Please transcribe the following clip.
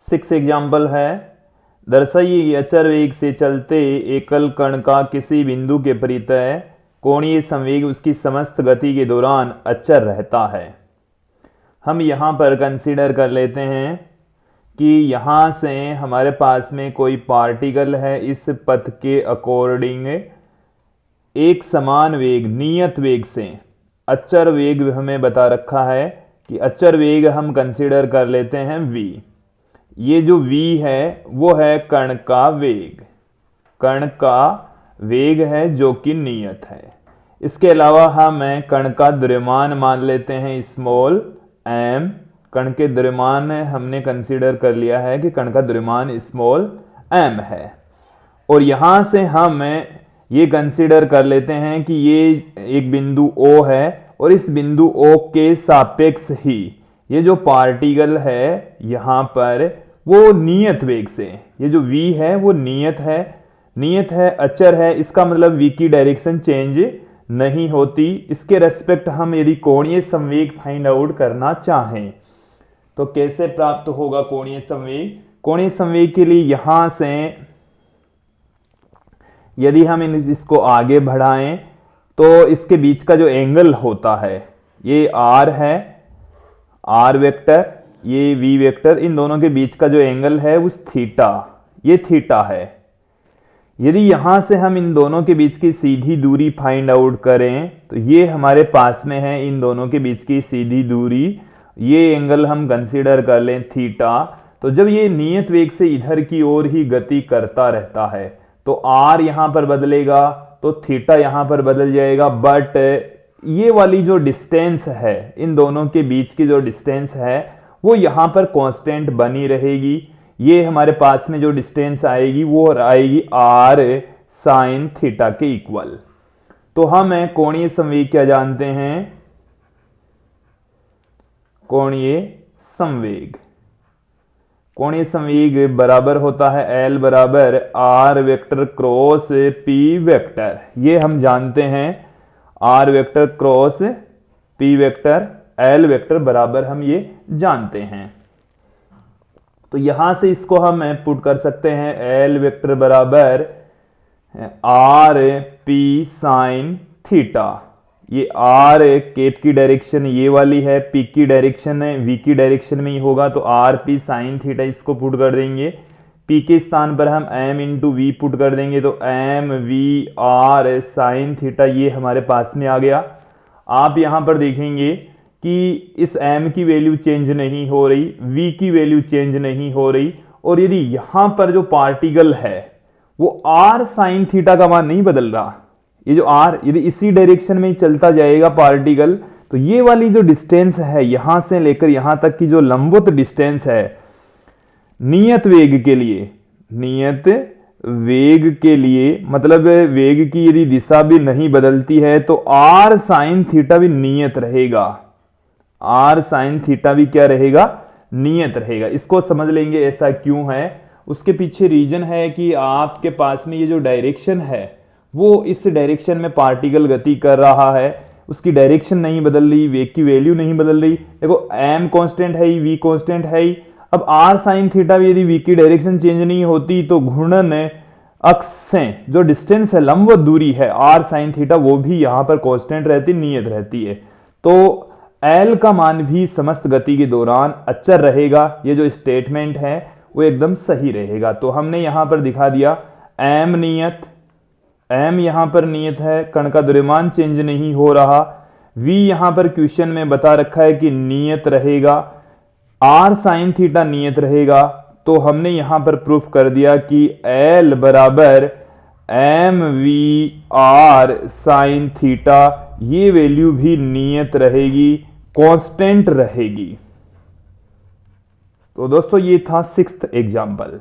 6 example है। दर्शाइए कि अचर वेग से चलते एकल कण का किसी बिंदु के परितः कोणीय संवेग उसकी समस्त गति के दौरान अचर रहता है। हम यहाँ पर कंसीडर कर लेते हैं कि यहाँ से हमारे पास में कोई पार्टिकल है, इस पथ के अकॉर्डिंग एक समान वेग नियत वेग से अचर वेग हमें बता रखा है कि अचर वेग हम कंसीडर कर लेते हैं v। ये जो v है वो है कण का वेग, कण का वेग है जो कि नियत है। इसके अलावा हम कण का द्रव्यमान मान लेते हैं स्मॉल m। कण के द्रव्यमान हमने कंसीडर कर लिया है कि कण का द्रव्यमान स्मॉल m है। और यहां से हम ये कंसीडर कर लेते हैं कि ये एक बिंदु O है और इस बिंदु O के सापेक्ष ही ये जो पार्टिकल है यहां पर वो नियत वेग से, ये जो v है वो नियत है, अचर है। इसका मतलब v की डायरेक्शन चेंज नहीं होती। इसके रेस्पेक्ट हम यदि कोणीय संवेग फाइंड आउट करना चाहें तो कैसे प्राप्त होगा कोणीय संवेग? कोणीय संवेग के लिए यहां से यदि हम इसको आगे बढ़ाएं तो इसके बीच का जो एंगल होता है ये r है, r वेक्टर, ये v वेक्टर, इन दोनों के बीच का जो एंगल है उस थीटा, ये थीटा है। यदि यहां से हम इन दोनों के बीच की सीधी दूरी फाइंड आउट करें तो ये हमारे पास में है इन दोनों के बीच की सीधी दूरी, ये एंगल हम कंसीडर कर लें थीटा। तो जब ये नियत वेग से इधर की ओर ही गति करता रहता है तो r यहां पर बदलेगा तो थीटा यहां पर बदल जाएगा, बट ये वाली जो डिस्टेंस है, इन दोनों के बीच की जो डिस्टेंस है वो यहां पर कांस्टेंट बनी रहेगी। ये हमारे पास में जो डिस्टेंस आएगी वो आएगी r साइन थीटा के इक्वल। तो हम कोणीय संवेग क्या जानते हैं? कोणीय संवेग बराबर होता है L बराबर R vector cross P vector. ये हम जानते हैं, R vector cross P vector, L vector बराबर हम ये जानते हैं। तो यहां से इसको हम पुट कर सकते हैं L वेक्टर बराबर R P साइन थीटा। ये R केप की डायरेक्शन ये वाली है, P की डायरेक्शन है V की डायरेक्शन में ही होगा तो R P साइन थीटा इसको पुट कर देंगे। P के स्थान पर हम M इंटू V पुट कर देंगे तो M V R sine theta ये हमारे पास में आ गया। आप यहां पर देखेंगे कि इस M की वैल्यू चेंज नहीं हो रही, V की वैल्यू चेंज नहीं हो रही, और यदि यहां पर जो पार्टिकल है वो R साइन थीटा का मान नहीं बदल रहा। ये जो r यदि इसी डायरेक्शन में ही चलता जाएगा पार्टिकल तो ये वाली जो डिस्टेंस है यहां से लेकर यहां तक की जो लंबवत डिस्टेंस है नियत वेग के लिए मतलब वेग की यदि दिशा भी नहीं बदलती है तो r साइन थीटा भी नियत रहेगा, r साइन थीटा भी क्या रहेगा? नियत रहेगा। इसको समझ लेंगे ऐसा क्यों है। उसके पीछे रीजन है कि आपके पास में ये जो डायरेक्शन है वो इस डायरेक्शन में पार्टिकल गति कर रहा है, उसकी डायरेक्शन नहीं बदल रही, वेग की वैल्यू नहीं बदल रही। देखो m कांस्टेंट है ही, v कांस्टेंट है ही। अब r साइन थीटा भी यदि v की डायरेक्शन चेंज नहीं होती तो घूर्णन अक्ष से जो डिस्टेंस है, लंबवत दूरी है r साइन थीटा, वो भी यहां पर कांस्टेंट रहती, नियत रहती है। तो l का मान भी समस्त गति के दौरान अचर रहेगा। ये जो स्टेटमेंट है वो एकदम सही रहेगा। तो हमने यहां पर दिखा दिया m नियत, m यहां पर नियत है, कण का द्रव्यमान चेंज नहीं हो रहा, v यहां पर क्वेश्चन में बता रखा है कि नियत रहेगा, r साइन थीटा नियत रहेगा। तो हमने यहां पर प्रूफ कर दिया कि L बराबर m v r sine theta ये वैल्यू भी नियत रहेगी, कांस्टेंट रहेगी। तो दोस्तों ये था 6th एग्जाम्पल।